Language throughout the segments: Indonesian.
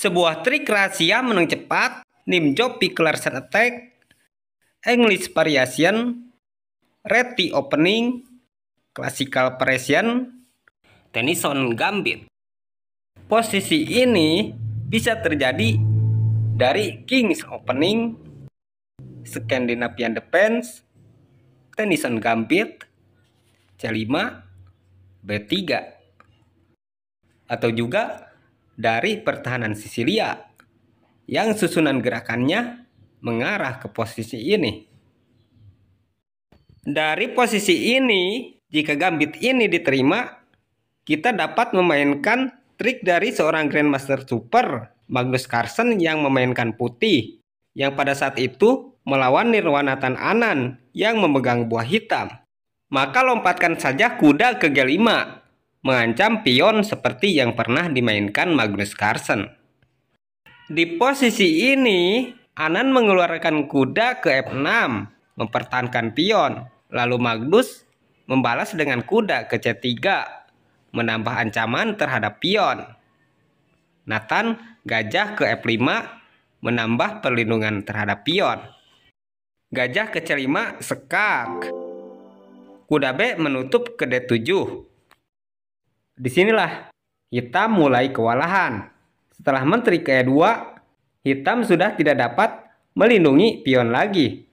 Sebuah trik rahasia menang cepat, nimjo Picklerson attack, English variation, ready opening, classical variation, Tennyson gambit. Posisi ini bisa terjadi dari King's opening, Scandinavian defense, Tennyson gambit, C5, B3, atau juga dari pertahanan Sisilia yang susunan gerakannya mengarah ke posisi ini. Dari posisi ini, jika gambit ini diterima, kita dapat memainkan trik dari seorang Grandmaster Super, Magnus Carlsen, yang memainkan putih, yang pada saat itu melawan Nirwanathan Anand yang memegang buah hitam. Maka lompatkan saja kuda ke G5, mengancam pion seperti yang pernah dimainkan Magnus Carlsen. Di posisi ini, Anand mengeluarkan kuda ke F6, mempertahankan pion. Lalu Magnus membalas dengan kuda ke C3, menambah ancaman terhadap pion. Nathan gajah ke F5, menambah perlindungan terhadap pion. Gajah ke C5, sekak. Kuda B menutup ke D7. Disinilah hitam mulai kewalahan. Setelah menteri ke E2, hitam sudah tidak dapat melindungi pion lagi.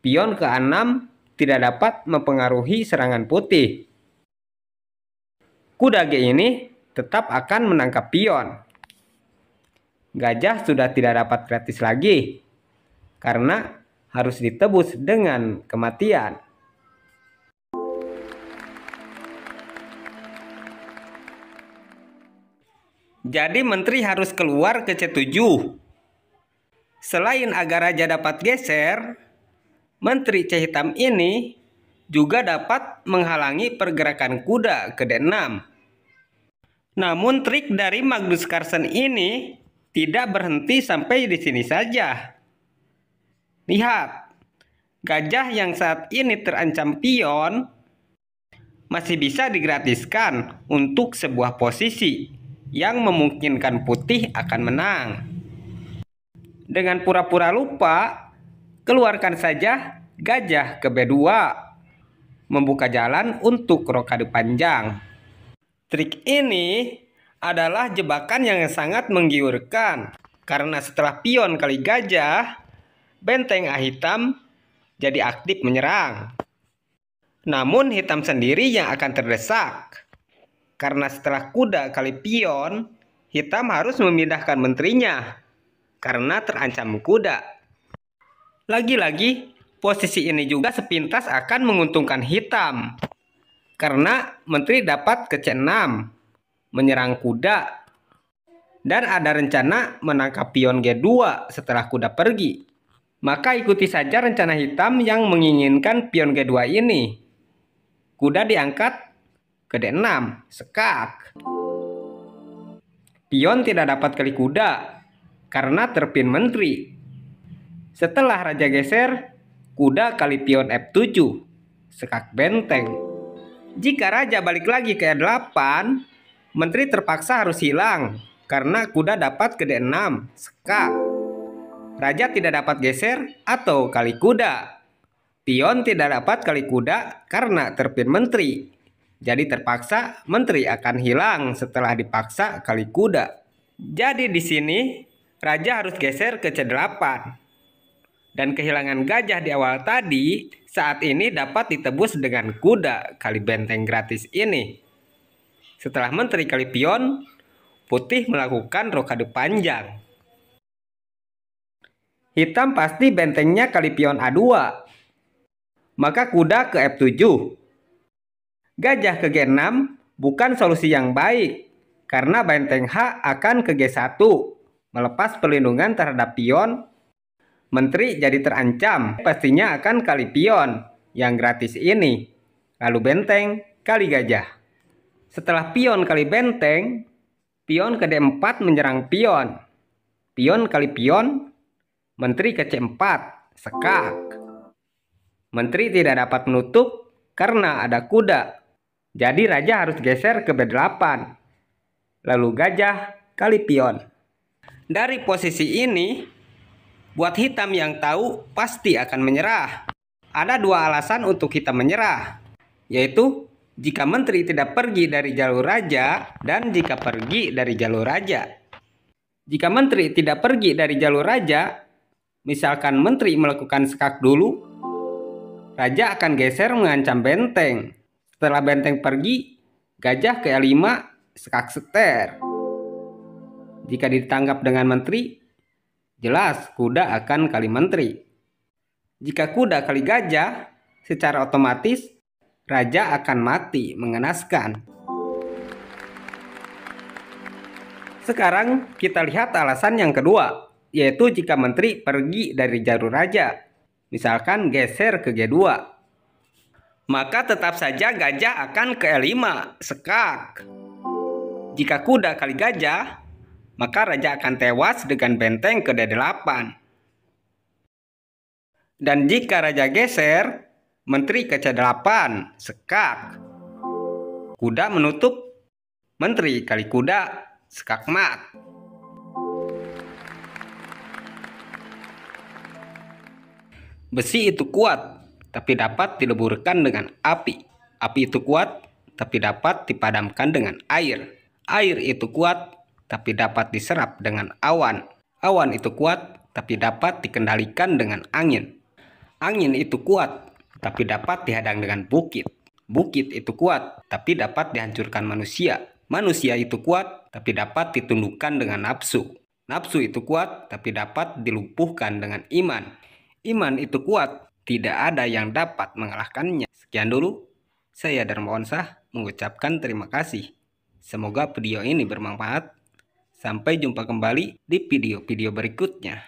Pion ke A6 tidak dapat mempengaruhi serangan putih. Kuda G ini tetap akan menangkap pion. Gajah sudah tidak dapat gratis lagi, karena harus ditebus dengan kematian. Jadi menteri harus keluar ke C7. Selain agar raja dapat geser, menteri C hitam ini juga dapat menghalangi pergerakan kuda ke D6. Namun trik dari Magnus Carlsen ini tidak berhenti sampai di sini saja. Lihat, gajah yang saat ini terancam pion masih bisa digratiskan untuk sebuah posisi yang memungkinkan putih akan menang. Dengan pura-pura lupa, keluarkan saja gajah ke B2, membuka jalan untuk rokade panjang. Trik ini adalah jebakan yang sangat menggiurkan, karena setelah pion kali gajah, benteng A hitam jadi aktif menyerang. Namun hitam sendiri yang akan terdesak, karena setelah kuda kali pion, hitam harus memindahkan menterinya karena terancam kuda. Lagi-lagi, posisi ini juga sepintas akan menguntungkan hitam, karena menteri dapat ke C6, menyerang kuda, dan ada rencana menangkap pion G2 setelah kuda pergi. Maka ikuti saja rencana hitam yang menginginkan pion G2 ini. Kuda diangkat ke D6, sekak. Pion tidak dapat kali kuda karena terpin menteri. Setelah raja geser, kuda kali pion F7, sekak benteng. Jika raja balik lagi ke E8, menteri terpaksa harus hilang karena kuda dapat ke D6, sekak. Raja tidak dapat geser atau kali kuda. Pion tidak dapat kali kuda karena terpin menteri. Jadi terpaksa menteri akan hilang setelah dipaksa kali kuda. Jadi di sini raja harus geser ke C8. Dan kehilangan gajah di awal tadi saat ini dapat ditebus dengan kuda kali benteng gratis ini. Setelah menteri kali pion, putih melakukan rokade panjang. Hitam pasti bentengnya kali pion A2. Maka kuda ke F7. Gajah ke G6 bukan solusi yang baik, karena benteng H akan ke G1, melepas perlindungan terhadap pion. Menteri jadi terancam, pastinya akan kali pion yang gratis ini, lalu benteng kali gajah. Setelah pion kali benteng, pion ke D4 menyerang pion. Pion kali pion, menteri ke C4, sekak. Menteri tidak dapat menutup karena ada kuda. Jadi raja harus geser ke B8. Lalu gajah kali pion. Dari posisi ini, buat hitam yang tahu pasti akan menyerah. Ada dua alasan untuk hitam menyerah, yaitu jika menteri tidak pergi dari jalur raja dan jika pergi dari jalur raja. Jika menteri tidak pergi dari jalur raja, misalkan menteri melakukan sekak dulu, raja akan geser mengancam benteng. Setelah benteng pergi, gajah ke E5 sekak seter. Jika ditangkap dengan menteri, jelas kuda akan kali menteri. Jika kuda kali gajah, secara otomatis raja akan mati mengenaskan. Sekarang kita lihat alasan yang kedua, yaitu jika menteri pergi dari jalur raja, misalkan geser ke G2. Maka tetap saja gajah akan ke E5, sekak. Jika kuda kali gajah, maka raja akan tewas dengan benteng ke D8. Dan jika raja geser, menteri ke C8, sekak. Kuda menutup, menteri kali kuda, sekak mat. Besi itu kuat, tapi dapat dileburkan dengan api. Api itu kuat, tapi dapat dipadamkan dengan air. Air itu kuat, tapi dapat diserap dengan awan. Awan itu kuat, tapi dapat dikendalikan dengan angin. Angin itu kuat, tapi dapat dihadang dengan bukit. Bukit itu kuat, tapi dapat dihancurkan manusia. Manusia itu kuat, tapi dapat ditundukkan dengan nafsu. Nafsu itu kuat, tapi dapat dilumpuhkan dengan iman. Iman itu kuat, tidak ada yang dapat mengalahkannya. Sekian dulu, saya Darmawan Shah mengucapkan terima kasih. Semoga video ini bermanfaat. Sampai jumpa kembali di video-video berikutnya.